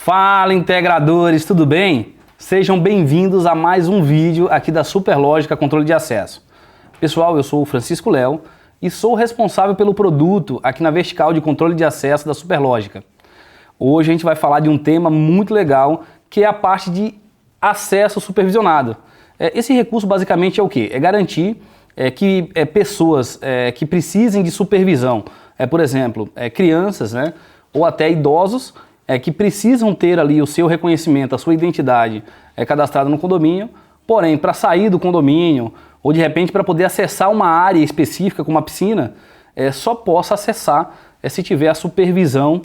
Fala, integradores, tudo bem? Sejam bem-vindos a mais um vídeo aqui da Superlógica Controle de Acesso. Pessoal, eu sou o Francisco Léo e sou responsável pelo produto aqui na vertical de controle de acesso da Superlógica. Hoje a gente vai falar de um tema muito legal, que é a parte de acesso supervisionado. Esse recurso basicamente é o quê? É garantir que pessoas que precisem de supervisão, por exemplo, crianças, né, ou até idosos, que precisam ter ali o seu reconhecimento, a sua identidade cadastrada no condomínio, porém, para sair do condomínio, ou de repente para poder acessar uma área específica, como a piscina, só possa acessar se tiver a supervisão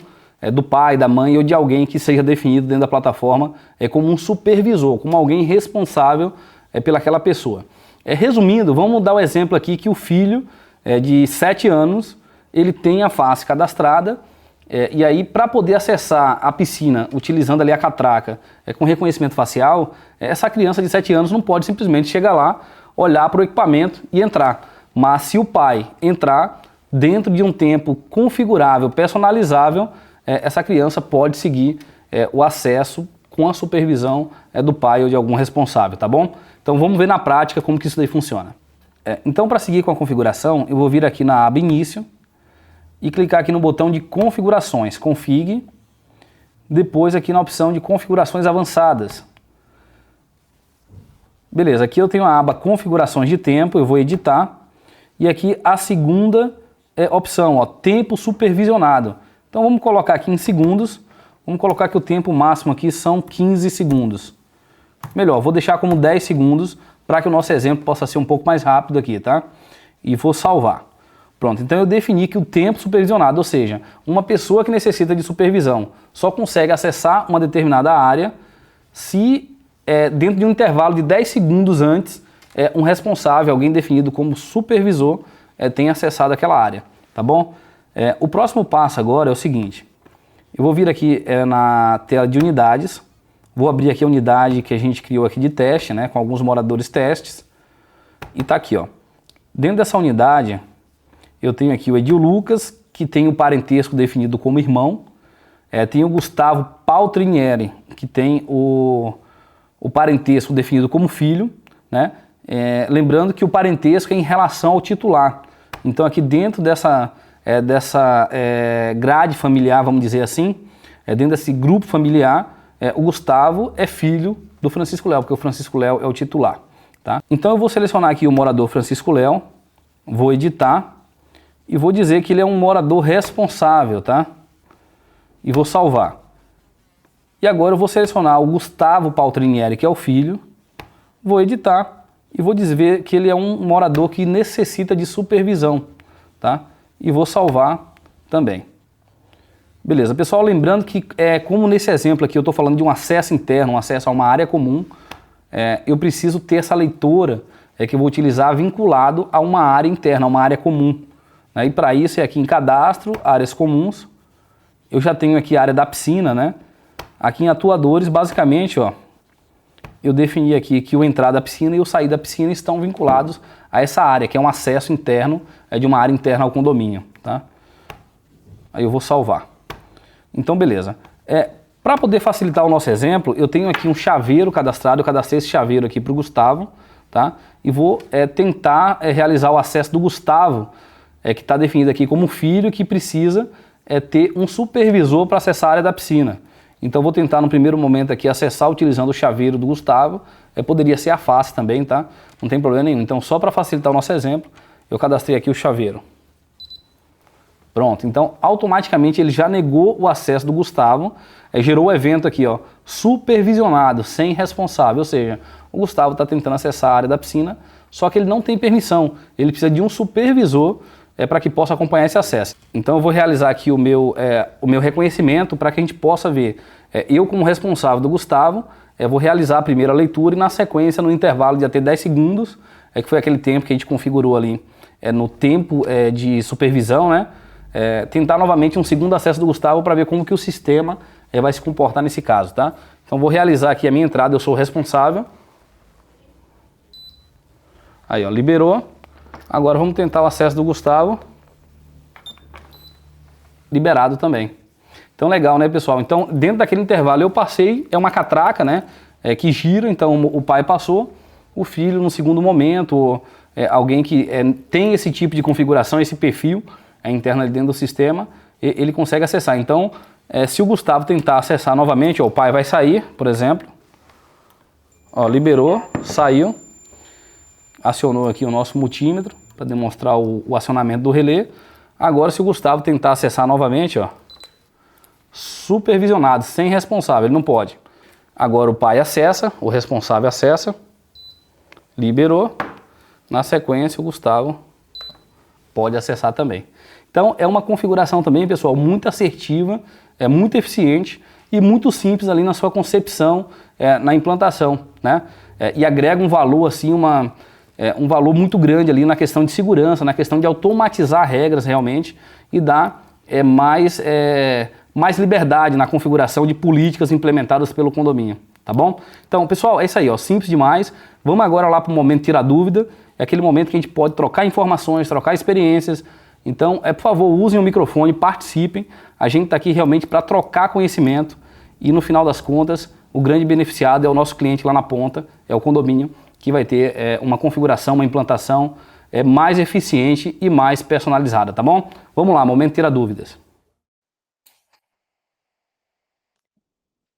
do pai, da mãe ou de alguém que seja definido dentro da plataforma como um supervisor, como alguém responsável pelaquela pessoa. Resumindo, vamos dar o exemplo aqui que o filho de 7 anos, ele tem a face cadastrada, e aí para poder acessar a piscina utilizando ali a catraca com reconhecimento facial, essa criança de 7 anos não pode simplesmente chegar lá, olhar para o equipamento e entrar. Mas se o pai entrar dentro de um tempo configurável, personalizável, essa criança pode seguir o acesso com a supervisão do pai ou de algum responsável, tá bom? Então vamos ver na prática como que isso daí funciona. Então para seguir com a configuração, eu vou vir aqui na aba Início e clicar aqui no botão de Configurações, Config, depois aqui na opção de Configurações Avançadas. Beleza, aqui eu tenho a aba Configurações de Tempo, eu vou editar, e aqui a segunda opção, ó, Tempo Supervisionado. Então vamos colocar aqui em segundos, vamos colocar que o tempo máximo aqui são 15 segundos. Melhor, vou deixar como 10 segundos para que o nosso exemplo possa ser um pouco mais rápido aqui, tá? E vou salvar. Pronto, então eu defini que o tempo supervisionado, ou seja, uma pessoa que necessita de supervisão só consegue acessar uma determinada área se dentro de um intervalo de 10 segundos antes um responsável, alguém definido como supervisor, tenha acessado aquela área, tá bom? O próximo passo agora é o seguinte, eu vou vir aqui na tela de unidades, vou abrir aqui a unidade que a gente criou aqui de teste, né, com alguns moradores testes, e tá aqui, ó. Dentro dessa unidade, eu tenho aqui o Edil Lucas, que tem o parentesco definido como irmão, tem o Gustavo Paltrinieri, que tem o parentesco definido como filho, né? Lembrando que o parentesco é em relação ao titular. Então aqui dentro dessa grade familiar, vamos dizer assim, dentro desse grupo familiar, o Gustavo é filho do Francisco Léo, porque o Francisco Léo é o titular. Tá? Então eu vou selecionar aqui o morador Francisco Léo, vou editar e vou dizer que ele é um morador responsável, tá? E vou salvar. E agora eu vou selecionar o Gustavo Paltrinieri, que é o filho, vou editar e vou dizer que ele é um morador que necessita de supervisão, tá? E vou salvar também. Beleza, pessoal, lembrando que como nesse exemplo aqui eu estou falando de um acesso interno, um acesso a uma área comum, eu preciso ter essa leitora que eu vou utilizar vinculado a uma área interna, a uma área comum. E para isso é aqui em Cadastro, Áreas Comuns, eu já tenho aqui a área da piscina, né? Aqui em Atuadores, basicamente, ó, eu defini aqui que o entrar da piscina e o sair da piscina estão vinculados a essa área, que é um acesso interno de uma área interna ao condomínio, tá? Aí eu vou salvar. Então, beleza. Para poder facilitar o nosso exemplo, eu tenho aqui um chaveiro cadastrado, eu cadastrei esse chaveiro aqui para o Gustavo, tá? E vou tentar realizar o acesso do Gustavo, que está definido aqui como filho, que precisa ter um supervisor para acessar a área da piscina. Então vou tentar no primeiro momento aqui acessar utilizando o chaveiro do Gustavo, poderia ser a face também, tá? Não tem problema nenhum. Então só para facilitar o nosso exemplo, eu cadastrei aqui o chaveiro. Pronto, então automaticamente ele já negou o acesso do Gustavo, gerou o evento aqui, ó, supervisionado, sem responsável, ou seja, o Gustavo está tentando acessar a área da piscina, só que ele não tem permissão, ele precisa de um supervisor para que possa acompanhar esse acesso. Então eu vou realizar aqui o meu reconhecimento para que a gente possa ver, eu como responsável do Gustavo, vou realizar a primeira leitura e na sequência, no intervalo de até 10 segundos, que foi aquele tempo que a gente configurou ali no tempo de supervisão, né? Tentar novamente um segundo acesso do Gustavo para ver como que o sistema vai se comportar nesse caso, tá? Então vou realizar aqui a minha entrada, eu sou o responsável. Aí, ó, liberou. Agora vamos tentar o acesso do Gustavo. Liberado também. Então, legal, né, pessoal? Então, dentro daquele intervalo eu passei, é uma catraca, né, que gira, então o pai passou, o filho no segundo momento, alguém que tem esse tipo de configuração, esse perfil interno ali dentro do sistema, ele consegue acessar. Então, se o Gustavo tentar acessar novamente, ó, o pai vai sair, por exemplo, ó, liberou, saiu, acionou aqui o nosso multímetro para demonstrar o acionamento do relé. Agora, se o Gustavo tentar acessar novamente, ó, supervisionado, sem responsável, ele não pode. Agora o pai acessa, o responsável acessa, liberou, na sequência o Gustavo pode acessar também. Então é uma configuração também, pessoal, muito assertiva, muito eficiente e muito simples ali na sua concepção, na implantação, né? E agrega um valor assim, um valor muito grande ali na questão de segurança, na questão de automatizar regras realmente e dar mais liberdade na configuração de políticas implementadas pelo condomínio, tá bom? Então, pessoal, é isso aí, ó, simples demais. Vamos agora lá para o momento tirar dúvida. É aquele momento que a gente pode trocar informações, trocar experiências. Então, por favor, usem o microfone, participem. A gente está aqui realmente para trocar conhecimento e, no final das contas, o grande beneficiado é o nosso cliente lá na ponta, é o condomínio, que vai ter uma configuração, uma implantação mais eficiente e mais personalizada, tá bom? Vamos lá, momento tira dúvidas.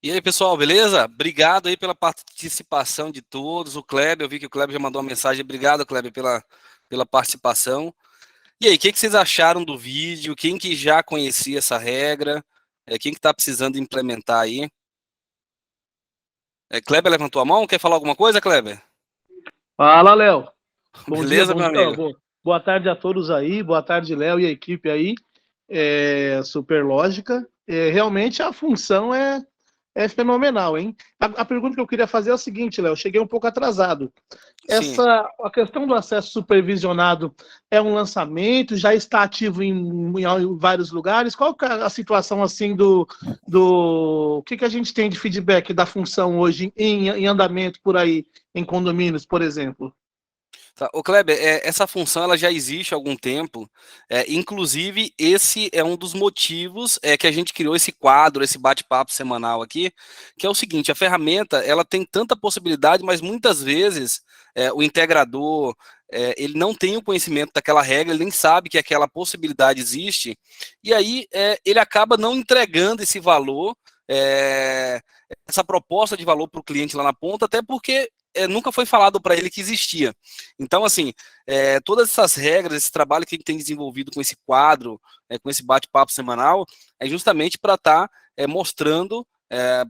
E aí, pessoal, beleza? Obrigado aí pela participação de todos. O Kleber, eu vi que o Kleber já mandou uma mensagem. Obrigado, Kleber, pela participação. E aí, o que vocês acharam do vídeo? Quem que já conhecia essa regra? Quem que está precisando implementar aí? Kleber levantou a mão? Quer falar alguma coisa, Kleber? Fala, Léo. Bom Beleza, dia, meu amigo? boa tarde a todos aí, boa tarde, Léo e a equipe aí. Super lógica. Realmente a função é fenomenal, hein? A pergunta que eu queria fazer é o seguinte, Léo, cheguei um pouco atrasado. Sim. A questão do acesso supervisionado é um lançamento, já está ativo em vários lugares? Qual que é a situação assim o que a gente tem de feedback da função hoje em andamento por aí, em condomínios, por exemplo? Tá. Ô Kleber, essa função ela já existe há algum tempo, inclusive esse é um dos motivos que a gente criou esse quadro, esse bate-papo semanal aqui, que é o seguinte, a ferramenta ela tem tanta possibilidade, mas muitas vezes o integrador ele não tem o conhecimento daquela regra, ele nem sabe que aquela possibilidade existe, e aí ele acaba não entregando esse valor, essa proposta de valor para o cliente lá na ponta, até porque nunca foi falado para ele que existia. Então, assim, todas essas regras, esse trabalho que a gente tem desenvolvido com esse quadro, com esse bate-papo semanal, é justamente para estar mostrando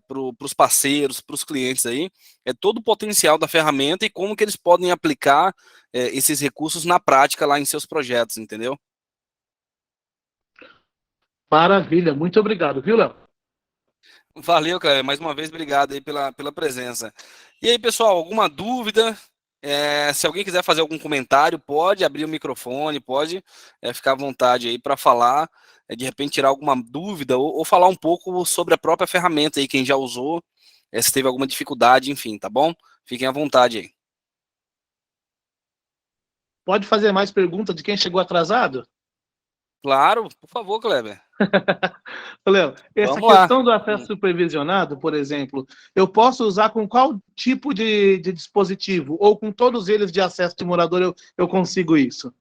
para os parceiros, para os clientes aí, todo o potencial da ferramenta e como que eles podem aplicar esses recursos na prática lá em seus projetos, entendeu? Maravilha, muito obrigado, viu, Léo? Valeu, Cleber. Mais uma vez, obrigado aí pela presença. E aí, pessoal, alguma dúvida? Se alguém quiser fazer algum comentário, pode abrir o microfone, pode ficar à vontade aí para falar, de repente tirar alguma dúvida ou falar um pouco sobre a própria ferramenta aí, quem já usou, se teve alguma dificuldade, enfim, tá bom? Fiquem à vontade aí. Pode fazer mais perguntas de quem chegou atrasado? Claro, por favor, Kleber. Léo, essa Vamos lá. questão do acesso supervisionado, por exemplo, eu posso usar com qual tipo de dispositivo? Ou com todos eles de acesso de morador eu consigo isso?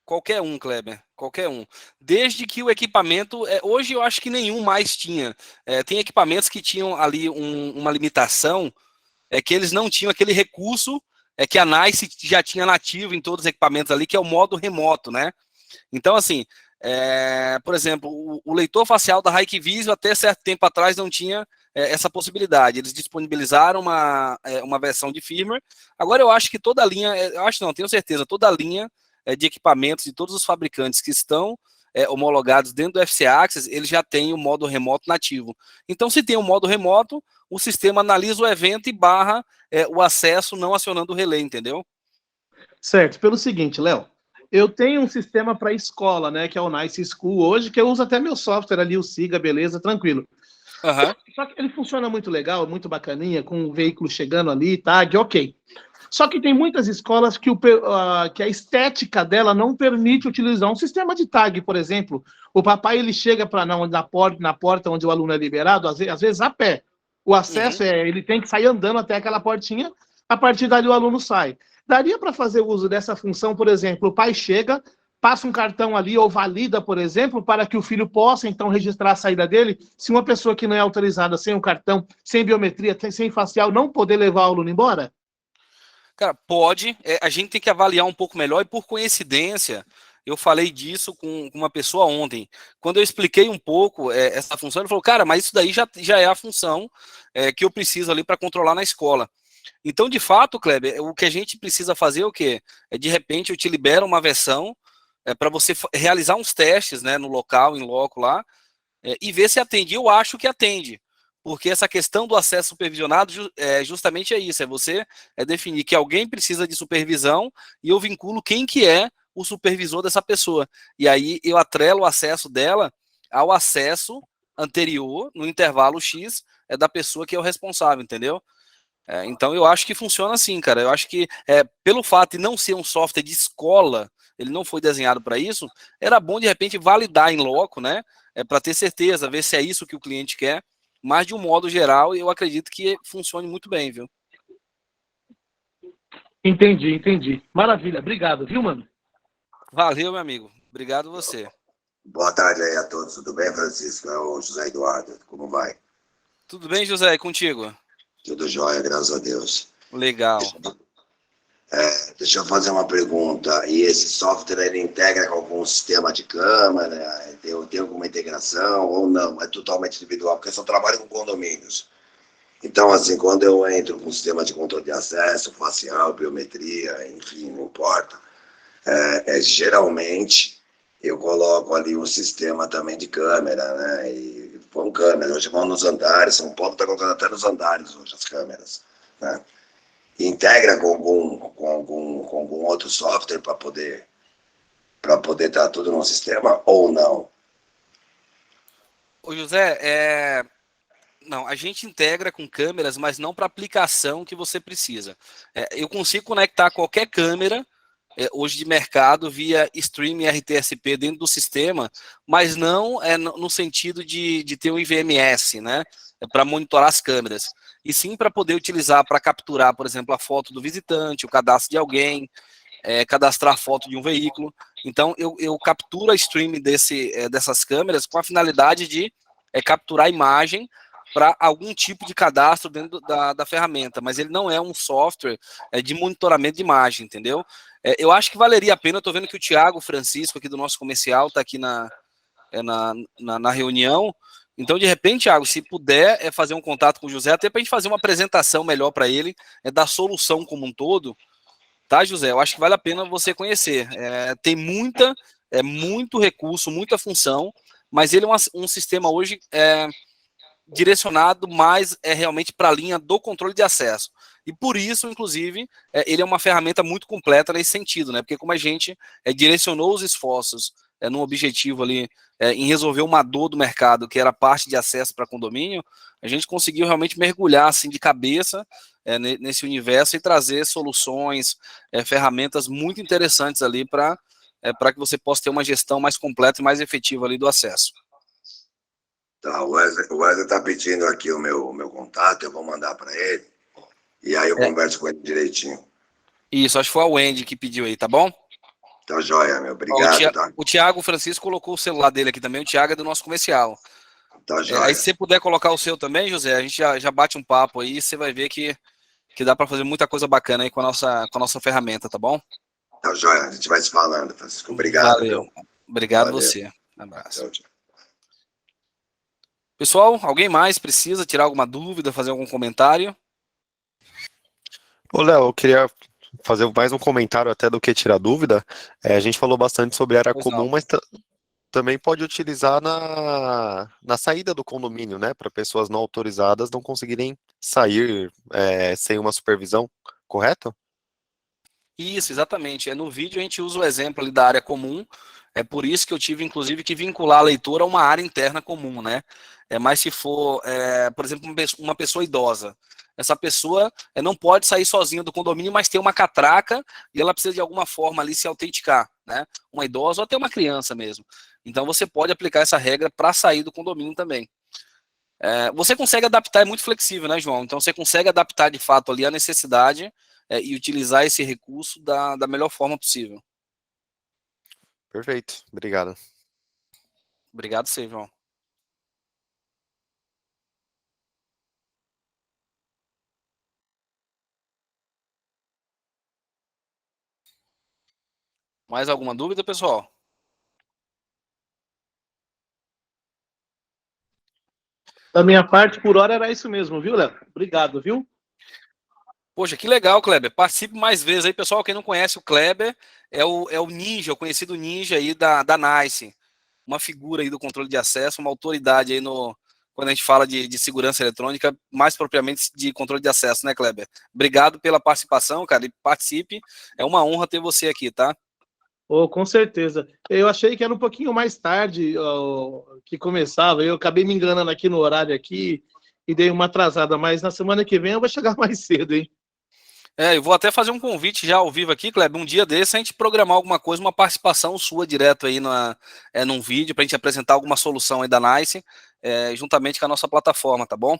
Qualquer um, Kleber, qualquer um. Desde que o equipamento, hoje eu acho que nenhum mais tinha. Tem equipamentos que tinham ali uma limitação, que eles não tinham aquele recurso que a NICE já tinha nativo em todos os equipamentos ali, que é o modo remoto, né? Então, assim, por exemplo, o leitor facial da Hikvision até certo tempo atrás não tinha essa possibilidade. Eles disponibilizaram uma versão de firmware. Agora eu acho que toda a linha, eu acho não, tenho certeza, toda a linha de equipamentos de todos os fabricantes que estão homologados dentro do FC Access, eles já têm o modo remoto nativo. Então, se tem o modo remoto, o sistema analisa o evento e barra o acesso não acionando o relé, entendeu? Certo, pelo seguinte, Léo, eu tenho um sistema para escola, né, que é o Nice School hoje, que eu uso até meu software ali, o Siga, beleza, tranquilo. Uhum. Só que ele funciona muito legal, muito bacaninha, com o veículo chegando ali, tag, ok. Só que tem muitas escolas que, que a estética dela não permite utilizar um sistema de tag, por exemplo. O papai ele chega para na porta onde o aluno é liberado, às vezes a pé. O acesso ele tem que sair andando até aquela portinha, a partir dali o aluno sai. Daria para fazer uso dessa função, por exemplo, o pai chega, passa um cartão ali ou valida, por exemplo, para que o filho possa, então, registrar a saída dele, se uma pessoa que não é autorizada, sem um cartão, sem biometria, sem facial, não poder levar o aluno embora? Cara, pode, a gente tem que avaliar um pouco melhor, e por coincidência, eu falei disso com uma pessoa ontem. Quando eu expliquei um pouco essa função, ele falou, cara, mas isso daí já é a função que eu preciso ali para controlar na escola. Então, de fato, Kleber, o que a gente precisa fazer é o quê? De repente, eu te libero uma versão para você realizar uns testes, né, no local, em loco lá, e ver se atende. Eu acho que atende, porque essa questão do acesso supervisionado justamente é isso, é você definir que alguém precisa de supervisão e eu vinculo quem que é o supervisor dessa pessoa. E aí eu atrelo o acesso dela ao acesso anterior, no intervalo X, da pessoa que é o responsável, entendeu? Então eu acho que funciona assim, cara. Eu acho que pelo fato de não ser um software de escola, ele não foi desenhado para isso, era bom de repente validar em loco, né? Para ter certeza, ver se é isso que o cliente quer. Mas de um modo geral, eu acredito que funcione muito bem, viu? Entendi. Maravilha, obrigado, viu, mano? Valeu, meu amigo. Obrigado você. Boa tarde aí a todos, tudo bem, Francisco? É o José Eduardo, como vai? Tudo bem, José? E contigo? Tudo jóia, graças a Deus. Legal. Deixa eu fazer uma pergunta. E esse software, ele integra com algum sistema de câmera? Tem alguma integração ou não? É totalmente individual, porque eu só trabalho com condomínios. Então, assim, quando eu entro com um sistema de controle de acesso, facial, biometria, enfim, não importa, geralmente eu coloco ali um sistema também de câmera, né? E põe câmeras, hoje vão nos andares, São Paulo está colocando até nos andares hoje as câmeras, né? Integra com algum outro software para poder estar tudo num sistema ou não? Ô, José, não, a gente integra com câmeras, mas não para aplicação que você precisa. Eu consigo conectar qualquer câmera hoje de mercado via streaming RTSP dentro do sistema, mas não no sentido de ter um IVMS, né? Para monitorar as câmeras. E sim para poder utilizar para capturar, por exemplo, a foto do visitante, o cadastro de alguém, cadastrar a foto de um veículo. Então, eu capturo a streaming dessas câmeras com a finalidade de capturar a imagem para algum tipo de cadastro dentro da ferramenta, mas ele não é um software de monitoramento de imagem, entendeu? Eu acho que valeria a pena. Eu estou vendo que o Thiago Francisco, aqui do nosso comercial, está aqui na reunião. Então, de repente, Thiago, se puder fazer um contato com o José, até para a gente fazer uma apresentação melhor para ele, da solução como um todo, tá, José? Eu acho que vale a pena você conhecer. Tem muito recurso, muita função, mas ele é um sistema hoje direcionado mais realmente para a linha do controle de acesso. E por isso, inclusive, ele é uma ferramenta muito completa nesse sentido, né? Porque como a gente direcionou os esforços num objetivo ali em resolver uma dor do mercado, que era a parte de acesso para condomínio, a gente conseguiu realmente mergulhar assim de cabeça nesse universo e trazer soluções, ferramentas muito interessantes ali para que você possa ter uma gestão mais completa e mais efetiva ali do acesso. Tá, o Wesley está pedindo aqui o meu contato, eu vou mandar para ele, e aí eu converso com ele direitinho. Isso, acho que foi a Wendy que pediu aí, tá bom? Tá joia, meu. Obrigado, tá? O Thiago Francisco colocou o celular dele aqui também. O Thiago é do nosso comercial. Tá joia. Aí se você puder colocar o seu também, José, a gente já bate um papo aí e você vai ver que dá para fazer muita coisa bacana aí com a nossa ferramenta, tá bom? Tá joia, a gente vai se falando, Francisco. Obrigado. Valeu. Obrigado. Valeu. Você. Um abraço. Tchau. Pessoal, alguém mais precisa tirar alguma dúvida, fazer algum comentário? Ô, Léo, eu queria fazer mais um comentário até do que tirar dúvida. A gente falou bastante sobre área comum, mas também pode utilizar na saída do condomínio, né? Para pessoas não autorizadas não conseguirem sair sem uma supervisão, correto? Isso, exatamente. No vídeo a gente usa o exemplo ali da área comum. É por isso que eu tive, inclusive, que vincular a leitura a uma área interna comum, né? Mas se for, por exemplo, uma pessoa idosa, essa pessoa não pode sair sozinha do condomínio, mas tem uma catraca e ela precisa de alguma forma ali se autenticar, né? Uma idosa ou até uma criança mesmo. Então você pode aplicar essa regra para sair do condomínio também. Você consegue adaptar, é muito flexível, né, João? Então você consegue adaptar de fato ali a necessidade e utilizar esse recurso da melhor forma possível. Perfeito, obrigado. Obrigado, você, João. Mais alguma dúvida, pessoal? Da minha parte, por hora, era isso mesmo, viu, Léo? Obrigado, viu? Poxa, que legal, Kleber. Participe mais vezes aí, pessoal. Quem não conhece o Kleber é o Ninja, o conhecido Ninja aí da NICE. Uma figura aí do controle de acesso, uma autoridade aí quando a gente fala de segurança eletrônica, mais propriamente de controle de acesso, né, Kleber? Obrigado pela participação, cara, e participe. É uma honra ter você aqui, tá? Oh, com certeza. Eu achei que era um pouquinho mais tarde que começava. Eu acabei me enganando aqui no horário aqui e dei uma atrasada, mas na semana que vem eu vou chegar mais cedo, hein? Eu vou até fazer um convite já ao vivo aqui, Kleber. Um dia desse a gente programar alguma coisa, uma participação sua direto aí num vídeo, para a gente apresentar alguma solução aí da NICE, juntamente com a nossa plataforma, tá bom?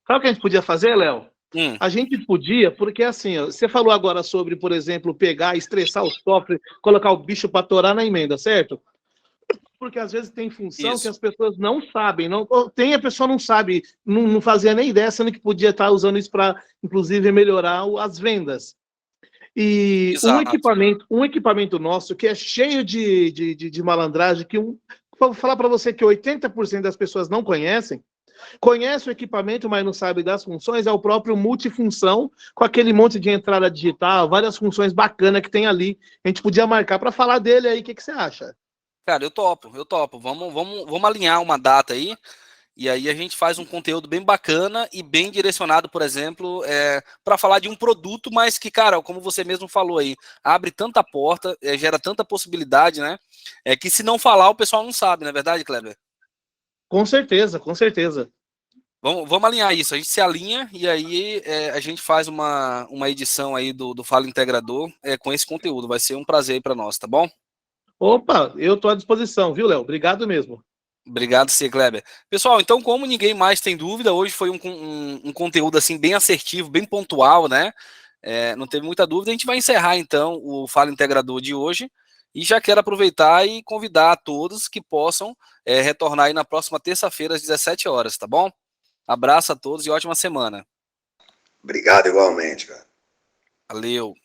Sabe o que a gente podia fazer, Léo? Hum. A gente podia, porque assim, ó, você falou agora sobre, por exemplo, pegar, estressar o software, colocar o bicho para torar na emenda, certo? Porque às vezes tem função Isso. que as pessoas não sabem, a pessoa não sabe, não fazia nem ideia, sendo que podia estar usando isso para, inclusive, melhorar as vendas. E Exato. um equipamento nosso que é cheio de malandragem, vou falar para você que 80% das pessoas não conhecem, conhece o equipamento, mas não sabe das funções, é o próprio multifunção, com aquele monte de entrada digital, várias funções bacanas que tem ali. A gente podia marcar para falar dele aí, o que você acha? Cara, eu topo. Vamos alinhar uma data aí, e aí a gente faz um conteúdo bem bacana e bem direcionado, por exemplo, para falar de um produto, mas que, cara, como você mesmo falou aí, abre tanta porta, gera tanta possibilidade, né? Que se não falar, o pessoal não sabe, não é verdade, Kleber? Com certeza, com certeza. Vamos alinhar isso, a gente se alinha e aí a gente faz uma edição aí do Fala Integrador com esse conteúdo. Vai ser um prazer aí para nós, tá bom? Opa, eu estou à disposição, viu, Léo? Obrigado mesmo. Obrigado, C. Kleber. Pessoal, então, como ninguém mais tem dúvida, hoje foi um conteúdo assim bem assertivo, bem pontual, né? Não teve muita dúvida. A gente vai encerrar então o Fala Integrador de hoje e já quero aproveitar e convidar a todos que possam retornar aí na próxima terça-feira às 17 horas, tá bom? Abraço a todos e ótima semana. Obrigado igualmente, cara. Valeu.